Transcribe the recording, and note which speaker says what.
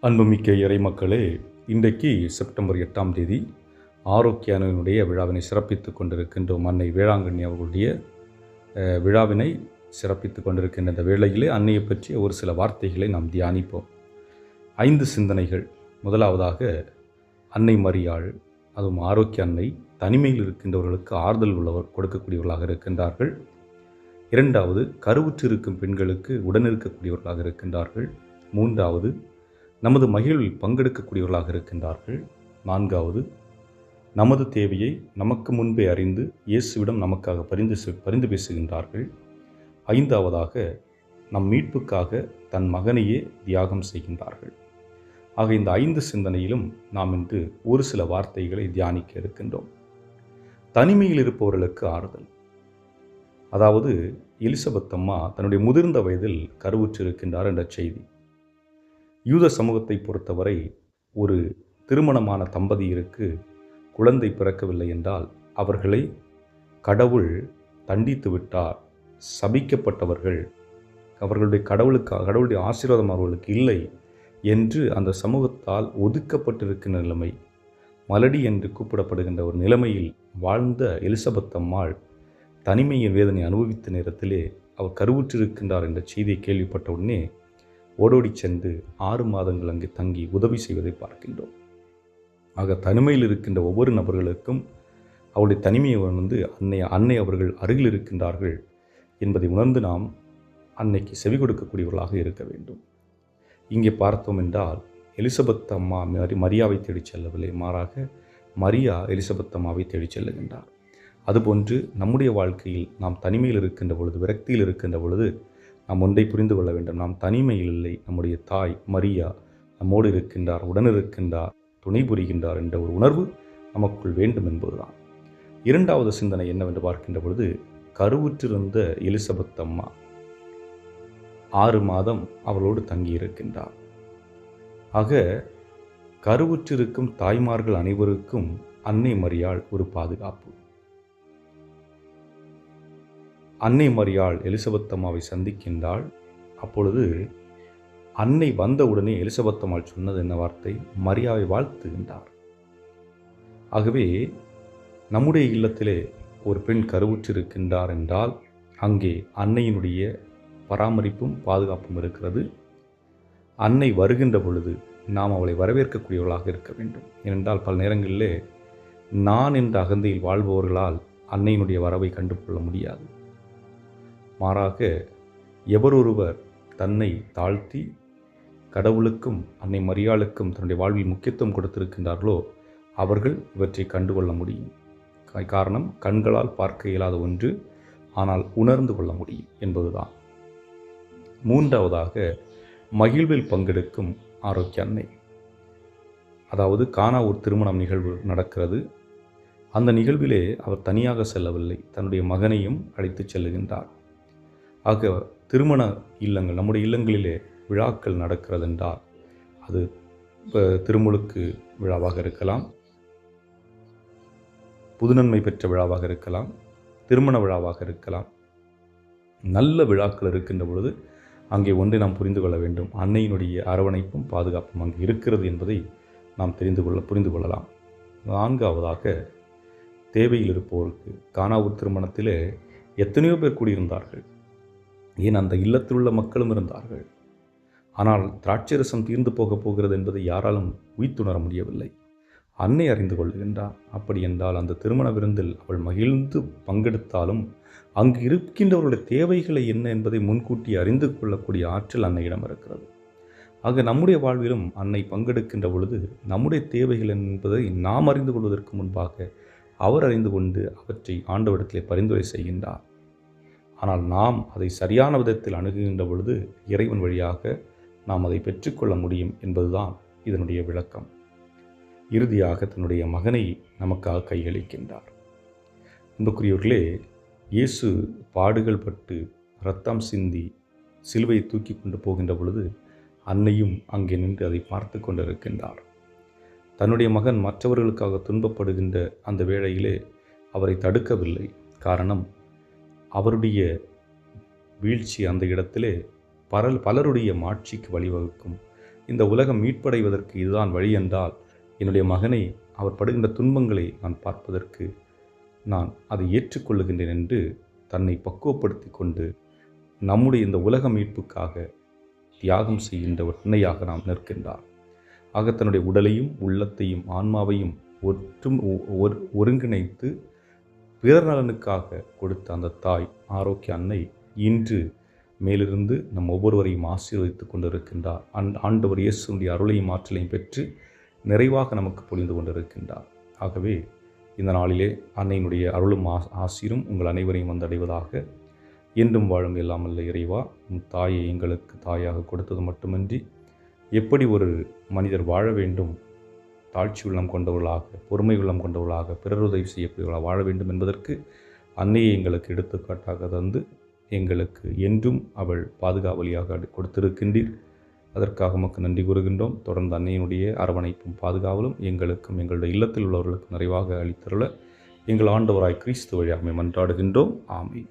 Speaker 1: அன்புமிக்க இறைமக்களே, இன்றைக்கு செப்டம்பர் 8ஆம் தேதி ஆரோக்கிய அன்னையினுடைய விழாவினை சிறப்பித்துக் கொண்டிருக்கின்றோம். அன்னை வேளாங்கண்ணி அவர்களுடைய விழாவினை சிறப்பித்துக் கொண்டிருக்கின்ற இந்த வேளையிலே அன்னையை பற்றிய ஒரு சில வார்த்தைகளை நாம் தியானிப்போம். 5 சிந்தனைகள். முதலாவதாக, அன்னை மரியாள், அதுவும் ஆரோக்கிய அன்னை தனிமையில் இருக்கின்றவர்களுக்கு ஆறுதல் கொடுக்கக்கூடியவர்களாக இருக்கின்றார்கள். இரண்டாவது, கருவுற்று இருக்கும் பெண்களுக்கு உடனிருக்கக்கூடியவர்களாக இருக்கின்றார்கள். மூன்றாவது, நமது மகிழ்வில் பங்கெடுக்கக்கூடியவர்களாக இருக்கின்றார்கள். நான்காவது, நமது தேவையை நமக்கு முன்பே அறிந்து இயேசுவிடம் நமக்காக பரிந்து பேசுகின்றார்கள். ஐந்தாவதாக, நம் மீட்புக்காக தன் மகனையே தியாகம் செய்கின்றார்கள். ஆக இந்த 5 சிந்தனையிலும் நாம் இன்று ஒரு சில வார்த்தைகளை தியானிக்க இருக்கின்றோம். தனிமையில் இருப்பவர்களுக்கு ஆறுதல். அதாவது, எலிசபெத் அம்மா தன்னுடைய முதிர்ந்த வயதில் கருவுற்றிருக்கின்றார் என்ற செய்தி. யூத சமூகத்தை பொறுத்தவரை ஒரு திருமணமான தம்பதியருக்கு குழந்தை பிறக்கவில்லை என்றால் அவர்களை கடவுள் தண்டித்து விட்டார், சபிக்கப்பட்டவர்கள், கடவுளுடைய ஆசீர்வாதம் அவர்களுக்கு இல்லை என்று அந்த சமூகத்தால் ஒதுக்கப்பட்டிருக்கின்ற நிலைமை, மலடி என்று கூப்பிடப்படுகின்ற ஒரு நிலைமையில் வாழ்ந்த எலிசபெத் அம்மாள் தனிமையின் வேதனை அனுபவித்த நேரத்திலே அவர் கருவுற்றிருக்கின்றார் என்ற செய்தியை கேள்விப்பட்ட உடனே ஓடோடி சென்று 6 மாதங்கள் அங்கே தங்கி உதவி செய்வதை பார்க்கின்றோம். ஆக தனிமையில் இருக்கின்ற ஒவ்வொரு நபர்களுக்கும் அவருடைய தனிமையை உணர்ந்து அன்னை அவர்கள் அருகில் இருக்கின்றார்கள் என்பதை உணர்ந்து நாம் அன்னைக்கு செவி கொடுக்கக்கூடியவர்களாக இருக்க வேண்டும். இங்கே பார்த்தோம் என்றால் எலிசபெத் அம்மா மரியாவை தேடிச் செல்லவில்லை, மாறாக மரியா எலிசபெத் அம்மாவை தேடிச் செல்லுகின்றார். அதுபோன்று நம்முடைய வாழ்க்கையில் நாம் தனிமையில் இருக்கின்ற பொழுது, விரக்தியில் இருக்கின்ற பொழுது நாம் ஒன்றை புரிந்து கொள்ள வேண்டும். நாம் தனிமையில் இல்லை, நம்முடைய தாய் மரியா நம்மோடு இருக்கின்றார், உடனிருக்கின்றார், துணை புரிகின்றார் என்ற ஒரு உணர்வு நமக்குள் வேண்டும் என்பதுதான். இரண்டாவது சிந்தனை என்னவென்று பார்க்கின்ற பொழுது, கருவுற்றிருந்த எலிசபெத் அம்மா 6 மாதம் அவளோடு தங்கியிருக்கின்றார். ஆக கருவுற்றிருக்கும் தாய்மார்கள் அனைவருக்கும் அன்னை மரியாள் ஒரு பாதுகாப்பு. அன்னை மரியாள் எலிசபெத் அம்மாவை சந்திக்கின்றாள். அப்பொழுது அன்னை வந்தவுடனே எலிசபெத் அம்மாள் சொன்னது என்ன வார்த்தை? மரியாவை வாழ்த்துகின்றார். ஆகவே நம்முடைய இல்லத்திலே ஒரு பெண் கருவுற்றிருக்கின்றார் என்றால் அங்கே அன்னையினுடைய பராமரிப்பும் பாதுகாப்பும் இருக்கிறது. அன்னை வருகின்ற பொழுது நாம் அவளை வரவேற்கக்கூடியவர்களாக இருக்க வேண்டும். ஏனென்றால் பல நேரங்களிலே நான் என்ற அகந்தையில் வாழ்பவர்களால் அன்னையினுடைய வரவை கண்டுகொள்ள முடியாது. மாறாக எவரொருவர் தன்னை தாழ்த்தி கடவுளுக்கும் அன்னை மரியாளுக்கும் தன்னுடைய வாழ்வில் முக்கியத்துவம் கொடுத்திருக்கின்றார்களோ அவர்கள் இவற்றை கண்டுகொள்ள முடியும். காரணம், கண்களால் பார்க்க இயலாத ஒன்று, ஆனால் உணர்ந்து கொள்ள முடியும் என்பதுதான். மூன்றாவதாக, மகிழ்வில் பங்கெடுக்கும் ஆரோக்கிய அன்னை. அதாவது கானா ஒரு திருமணம் நிகழ்வு நடக்கிறது. அந்த நிகழ்விலே அவர் தனியாக செல்லவில்லை, தன்னுடைய மகனையும் அழைத்து செல்லுகின்றார். ஆக திருமண இல்லங்கள், நம்முடைய இல்லங்களிலே விழாக்கள் நடக்கிறது என்றால் அது திருமுழுக்கு விழாவாக இருக்கலாம், புதுநன்மை பெற்ற விழாவாக இருக்கலாம், திருமண விழாவாக இருக்கலாம். நல்ல விழாக்கள் இருக்கின்ற பொழுது அங்கே ஒன்றை நாம் புரிந்து கொள்ள வேண்டும், அன்னையினுடைய அரவணைப்பும் பாதுகாப்பும் அங்கே இருக்கிறது என்பதை நாம் புரிந்து கொள்ளலாம். நான்காவதாக, தேவையில் இருப்பவருக்கு. கானாவூர் திருமணத்திலே எத்தனையோ பேர் கூடியிருந்தார்கள், ஏன் அந்த இல்லத்தில் உள்ள மக்களும் இருந்தார்கள். ஆனால் திராட்சை ரசம் தீர்ந்து போகிறது என்பதை யாராலும் உய்த்துணர முடியவில்லை. அன்னை அறிந்து கொள்ளுகின்றார். அப்படி என்றால் அந்த திருமண விருந்தில் அவள் மகிழ்ந்து பங்கெடுத்தாலும் அங்கு இருக்கின்றவர்களுடைய தேவைகளை என்ன என்பதை முன்கூட்டி அறிந்து கொள்ளக்கூடிய ஆற்றல் அன்னையிடம் இருக்கிறது. ஆக நம்முடைய வாழ்விலும் அன்னை பங்கெடுக்கின்ற பொழுது நம்முடைய தேவைகள் என்பதை நாம் அறிந்து கொள்வதற்கு முன்பாக அவர் அறிந்து கொண்டு அவற்றை ஆண்டவரிடத்திலே பரிந்துரை செய்கின்றார். ஆனால் நாம் அதை சரியான விதத்தில் அணுகுகின்ற பொழுது இறைவன் வழியாக நாம் அதை பெற்றுக்கொள்ள முடியும் என்பதுதான் இதனுடைய விளக்கம். இறுதியாக தன்னுடைய மகனை நமக்காக கையளிக்கின்றார். அன்புக்குரியவர்களே, இயேசு பாடுகள் பட்டு இரத்தம் சிந்தி சிலுவையை தூக்கி கொண்டு போகின்ற பொழுது அன்னையும் அங்கே நின்று அதை பார்த்து கொண்டிருக்கின்றார். தன்னுடைய மகன் மற்றவர்களுக்காக துன்பப்படுகின்ற அந்த வேளையிலே அவரை தடுக்கவில்லை. காரணம், அவருடைய வீழ்ச்சி அந்த இடத்திலே பலருடைய மாட்சிக்கு வழிவகுக்கும், இந்த உலகம் மீட்படைவதற்கு இதுதான் வழி என்றால், என்னுடைய மகனை அவர் படுகின்ற துன்பங்களை நான் பார்ப்பதற்கு நான் அதை ஏற்றுக்கொள்ளுகின்றேன் என்று தன்னை பக்குவப்படுத்தி கொண்டு நம்முடைய இந்த உலக மீட்புக்காக தியாகம் செய்கின்ற ஒரு அன்னையாக நாம் நிற்கின்றார். ஆக தன்னுடைய உடலையும் உள்ளத்தையும் ஆன்மாவையும் ஒருங்கிணைத்து பிறர் நலனுக்காக கொடுத்த அந்த தாய் ஆரோக்கிய அன்னை இன்று மேலிருந்து நம் ஒவ்வொருவரையும் ஆசீர்வதித்துக் கொண்டிருக்கின்றார். ஆண்டவர் இயேசுவின் அருளையும் ஆற்றலையும் பெற்று நிறைவாக நமக்கு பொழிந்து கொண்டிருக்கின்றார். ஆகவே இந்த நாளிலே அன்னையினுடைய அருளும் ஆசீரும் உங்கள் அனைவரையும் வந்தடைவதாக. என்றும் வாழும் எல்லாம் அல்ல இறைவா, உன் தாயை எங்களுக்கு தாயாக கொடுத்தது மட்டுமின்றி எப்படி ஒரு மனிதர் வாழ வேண்டும், தாழ்ச்சி உள்ளம் கொண்டவர்களாக, பொறுமை உள்ளம் கொண்டவர்களாக, பிறர் உதவி செய்யக்கூடியவர்களாக வாழ வேண்டும் என்பதற்கு அன்னையை எங்களுக்கு எடுத்துக்காட்டாக தந்து எங்களுக்கு என்றும் அவள் பாதுகாவலியாக கொடுத்திருக்கின்றீர். அதற்காக உமக்கு நன்றி கூறுகின்றோம். தொடர்ந்து அன்னையினுடைய அரவணைப்பும் பாதுகாவலும் எங்களுக்கும் எங்களுடைய இல்லத்தில் உள்ளவர்களுக்கும் நிறைவாக அளித்தருள எங்கள் ஆண்டவராய் கிறிஸ்து வழியாக மன்றாடுகின்றோம். ஆமென்.